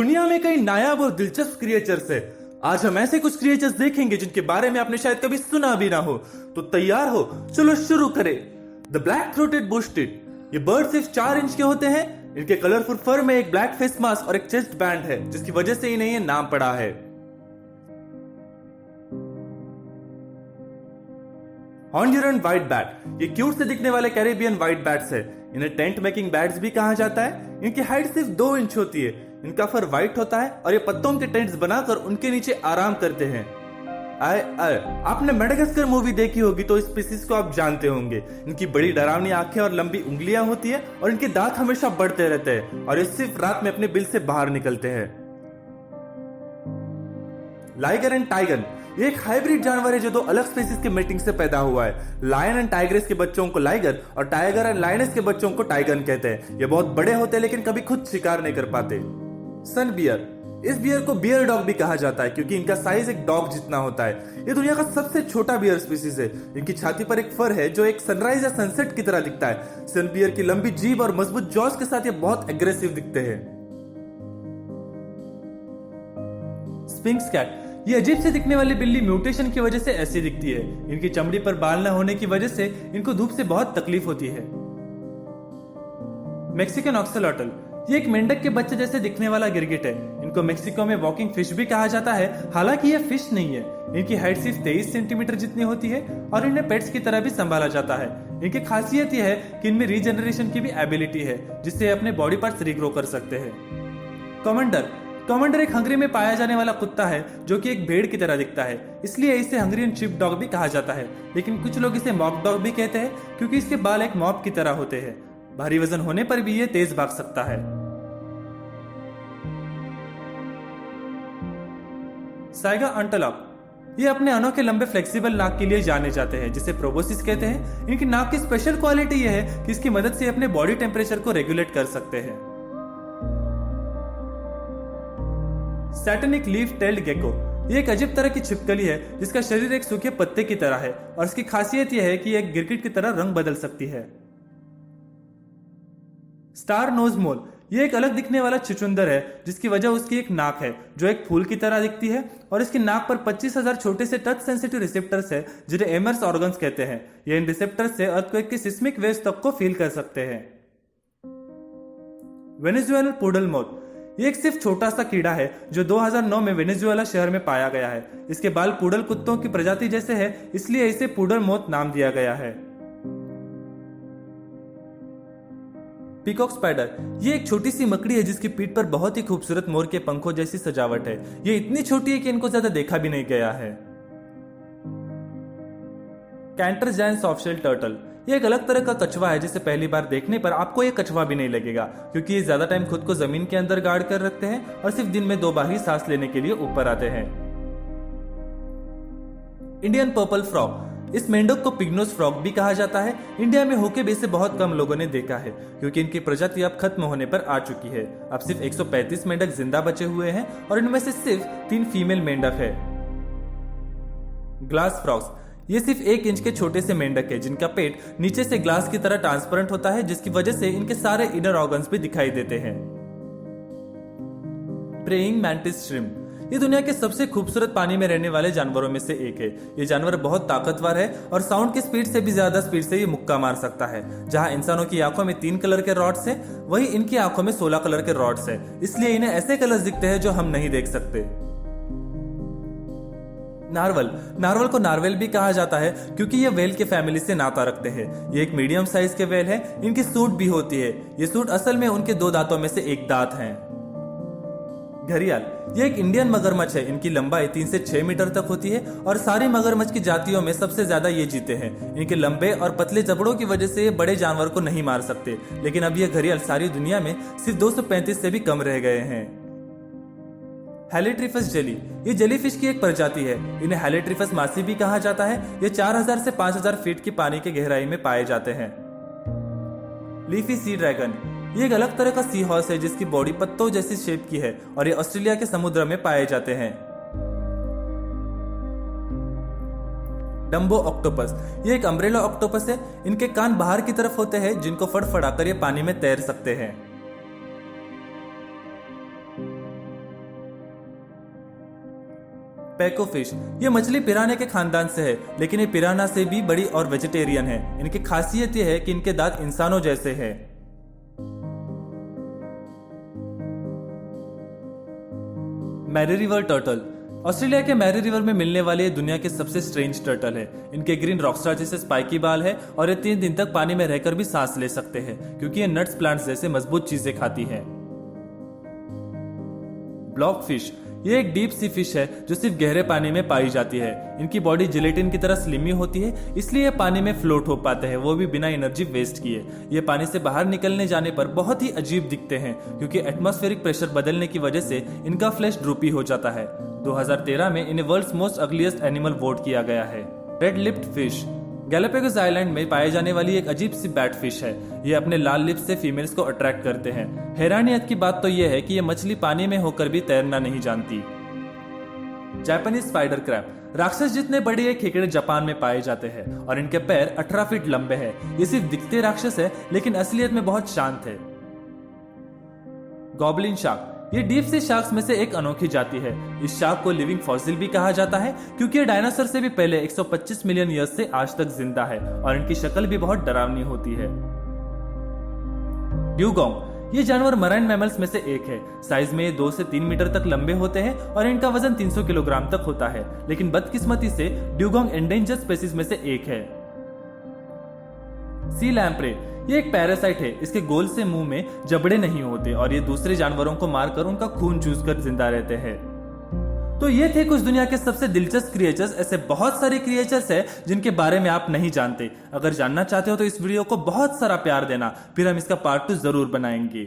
दुनिया में कई नायाब और दिलचस्प क्रिएचर्स है। आज हम ऐसे कुछ क्रिएचर्स देखेंगे जिनके बारे में आपने शायद कभी सुना भी ना हो। तो तैयार हो, चलो शुरू करें। The black throated Bush tit. ये बर्ड सिर्फ 4 इंच के होते हैं। इनके कलरफुल फर में एक ब्लैक फेस मास्क और एक चेस्ट बैंड है, जिसकी वजह से इन्हें ये नाम पड़ा है। हॉन्डुरन व्हाइट बैट। ये क्यूट से दिखने वाले कैरेबियन व्हाइट बैट्स है। इन्हें टेंट मेकिंग बैट्स भी कहा जाता है। इनकी हाइट सिर्फ 2 इंच होती है। इनका फर व्हाइट होता है और ये पत्तों के टेंट्स बनाकर उनके नीचे आराम करते हैं। आपने मेडागास्कर मूवी देखी होगी तो इस स्पीसीज को आप जानते होंगे। इनकी बड़ी डरावनी आंखें और लंबी उंगलियां होती है और इनके दांत हमेशा बढ़ते रहते हैं और ये सिर्फ रात में अपने बिल से बाहर निकलते हैं। Liger and tiger. ये एक हाइब्रिड जानवर है जो 2 अलग स्पीसीज के मीटिंग से पैदा हुआ है। लायन एंड टाइग्रेस के बच्चों को लाइगर और टाइगर एंड लायनेस के बच्चों को टाइगन कहते हैं। ये बहुत बड़े होते हैं लेकिन कभी खुद शिकार नहीं कर पाते। सन बियर। इस बियर को बियर डॉग भी कहा जाता है क्योंकि इनका साइज एक डॉग जितना होता है। ये दुनिया का सबसे छोटा बियर स्पीसीज है। इनकी छाती पर एक फर है जो एक सनराइज या सनसेट की तरह दिखता है। सन बियर की लंबी जीभ और मजबूत जॉस के साथ ये बहुत एग्रेसिव दिखते हैं। Sphinx cat. ये अजीब से दिखने वाली बिल्ली म्यूटेशन की वजह से ऐसी दिखती है। इनकी चमड़ी पर बाल न होने की वजह से इनको धूप से बहुत तकलीफ होती है। मैक्सिकन ऑक्सेलॉटल। ये एक मेंढक के बच्चे जैसे दिखने वाला गिरगिट है। इनको मेक्सिको में वॉकिंग फिश भी कहा जाता है, हालांकि ये फिश नहीं है। इनकी हाइट सिर्फ 23 सेंटीमीटर जितनी होती है और इन्हें पेट्स की तरह भी संभाला जाता है। इनकी खासियत यह है कि इनमें रीजनरेशन की भी एबिलिटी है, जिससे ये अपने बॉडी पार्ट्स रीग्रो कर सकते हैं। कमांडर। कमांडर एक हंगरी में पाया जाने वाला कुत्ता है जो कि एक भेड़ की तरह दिखता है, इसलिए इसे हंगरियन शिप डॉग भी कहा जाता है। लेकिन कुछ लोग इसे मॉप डॉग भी कहते हैं क्योंकि इसके बाल एक मॉप की तरह होते हैं। भारी वजन होने पर भी ये तेज भाग सकता है। साइगा अंटलॉप। ये अपने अनोखे लंबे फ्लेक्सिबल नाक के लिए जाने जाते हैं, जिसे प्रोबोसिस कहते हैं। इनकी नाक की स्पेशल क्वालिटी यह है कि इसकी मदद से अपने बॉडी टेम्परेचर को रेगुलेट कर सकते हैं। Satanic leaf tailed gecko. ये एक अजीब तरह की छिपकली है जिसका शरीर एक सूखे पत्ते की तरह है और इसकी खासियत यह है कि एक गिरगिट की तरह रंग बदल सकती है। स्टार नोज मोल। ये एक अलग दिखने वाला छुछुंदर है जिसकी वजह उसकी एक नाक है जो एक फूल की तरह दिखती है और इसकी नाक पर 25,000 छोटे से टच सेंसिटिव रिसेप्टर्स है जिन्हें एमर्स ऑर्गन्स कहते हैं। ये इन रिसेप्टर्स से अर्थक्वेक की सिस्मिक वेव्स तक को फील कर सकते हैं। Venezuelan poodle moth. ये एक सिर्फ छोटा सा कीड़ा है जो 2009 में वेनेजुएला शहर में पाया गया है। इसके बाल पुडल कुत्तों की प्रजाति जैसे है, इसलिए इसे पुडल मोथ नाम दिया गया है। Peacock spider. ये एक छोटी सी मकड़ी है जिसकी पीठ पर बहुत ही खूबसूरत मोर के पंखों जैसी सजावट है। ये इतनी छोटी है कि इनको ज्यादा देखा भी नहीं गया है। Cantor giant softshell turtle. ये एक अलग तरह का कछुआ है जिसे पहली बार देखने पर आपको ये कछुआ भी नहीं लगेगा क्योंकि ये ज्यादा टाइम खुद को जमीन के अंदर गाड़ कर रखते हैं और सिर्फ दिन में 2 बार ही सांस लेने के लिए ऊपर आते हैं। Indian purple frog. इस मेंढक को पिग्नोस फ्रॉग भी कहा जाता है। इंडिया में होके भी इसे बहुत कम लोगों ने देखा है क्योंकि इनकी प्रजाति अब खत्म होने पर आ चुकी है। अब सिर्फ 135 मेंढक जिंदा बचे हुए हैं और इनमें से सिर्फ 3 फीमेल मेंढक है। Glass frogs. ये सिर्फ 1 इंच के छोटे से मेंढक है जिनका पेट नीचे से ग्लास की तरह ट्रांसपेरेंट होता है, जिसकी वजह से इनके सारे इनर ऑर्गन्स भी दिखाई देते हैं। Praying mantis shrimp. ये दुनिया के सबसे खूबसूरत पानी में रहने वाले जानवरों में से एक है। ये जानवर बहुत ताकतवर है और साउंड की स्पीड से भी ज्यादा स्पीड से ये मुक्का मार सकता है। जहां इंसानों की आंखों में 3 कलर के रॉड्स है, वही इनकी आंखों में 16 कलर के रॉड्स है, इसलिए इन्हें ऐसे कलर्स दिखते हैं जो हम नहीं देख सकते। नार्वल। नार्वल को नार्वेल भी कहा जाता है क्योंकि ये वेल के फैमिली से नाता रखते हैं। ये एक मीडियम साइज के वेल है। इनकी सूंड भी होती है। ये सूंड असल में उनके 2 दांतों में से एक दांत है। घड़ियाल। ये एक इंडियन मगरमच्छ है। इनकी लंबाई 3 से 6 मीटर तक होती है और सारी मगरमच्छ की जातियों में सबसे ज्यादा ये जीते हैं। इनके लंबे और पतले जबड़ों की वजह से ये बड़े जानवर को नहीं मार सकते, लेकिन अब ये घड़ियाल सारी दुनिया में सिर्फ 235 से भी कम रह गए हैं। हेलिट्रिफस जेली। ये जेलीफिश की एक प्रजाति है। इन्हें हेलिट्रिफस मासी भी कहा जाता है। ये 4000 से 5000 फीट की पानी की गहराई में पाए जाते हैं। Leafy sea dragon. ये एक अलग तरह का सी हॉर्स है जिसकी बॉडी पत्तों जैसी शेप की है और ये ऑस्ट्रेलिया के समुद्र में पाए जाते हैं। Dumbo octopus. ये एक अम्ब्रेला ऑक्टोपस है। इनके कान बाहर की तरफ होते हैं जिनको फड़फड़ाकर ये पानी में तैर सकते हैं। पैको फिश, ये मछली पिराने के खानदान से है, लेकिन ये पिराना से भी बड़ी और वेजिटेरियन है। इनकी खासियत ये है कि इनके दांत इंसानों जैसे हैं। मैरी रिवर टर्टल, ऑस्ट्रेलिया के मैरी रिवर में मिलने वाले ये दुनिया के सबसे स्ट्रेंज टर्टल है। इनके ग्रीन रॉकस्टार जैसे स्पाइकी बाल है और ये 3 दिन तक पानी में रहकर भी सांस ले सकते हैं, क्योंकि ये नट्स प्लांट्स जैसे मजबूत चीजें खाती है। ब्लॉक फिश, ये एक डीप सी फिश है जो सिर्फ गहरे पानी में पाई जाती है। इनकी बॉडी जिलेटिन की तरह स्लिमी होती है, इसलिए ये पानी में फ्लोट हो पाते हैं, वो भी बिना एनर्जी वेस्ट किए। ये पानी से बाहर निकलने जाने पर बहुत ही अजीब दिखते हैं, क्योंकि एटमॉस्फेरिक प्रेशर बदलने की वजह से इनका फ्लैश ड्रूपी हो जाता है। 2013 में इन्हें world's most ugliest animal vote किया गया है। Red lipped fish, Galapagos island में पाए जाने वाली एक अजीब सी बैट फिश है। ये अपने लाल लिप्स से फीमेल्स को अट्रैक्ट करते हैं। हैरानियत की बात तो यह है कि ये मछली पानी में होकर भी तैरना नहीं जानती। जापानीज स्पाइडर क्रैब, राक्षस जितने बड़े ये खेकड़े जापान में पाए जाते हैं और इनके पैर 18 फीट लंबे हैं। ये सिर्फ दिखते राक्षस है, लेकिन असलियत में बहुत शांत है। गॉबलिन शार्क, ये डीप सी शार्क्स में से एक अनोखी जाति है। इस शार्क को लिविंग फॉसिल भी कहा जाता है, क्योंकि ये डायनासोर से भी पहले 125 मिलियन ईयर्स से आज तक जिंदा है और इनकी शक्ल भी बहुत डरावनी होती है। ड्यूगोंग, ये जानवर मराइन मैमल्स में से एक है। साइज में ये 2 से 3 मीटर तक लंबे होते हैं और इनका वजन 300 किलोग्राम तक होता है, लेकिन बदकिस्मती से ड्यूगोंग एंडेंजर्ड स्पीशीज में से एक है। सी लैम्प्रे, ये एक पैरासाइट है। इसके गोल से मुंह में जबड़े नहीं होते और ये दूसरे जानवरों को मारकर उनका खून चूस कर जिंदा रहते हैं। तो ये थे कुछ दुनिया के सबसे दिलचस्प क्रिएचर्स। ऐसे बहुत सारे क्रिएचर्स हैं जिनके बारे में आप नहीं जानते। अगर जानना चाहते हो तो इस वीडियो को बहुत सारा प्यार देना, फिर हम इसका पार्ट 2 जरूर बनाएंगे।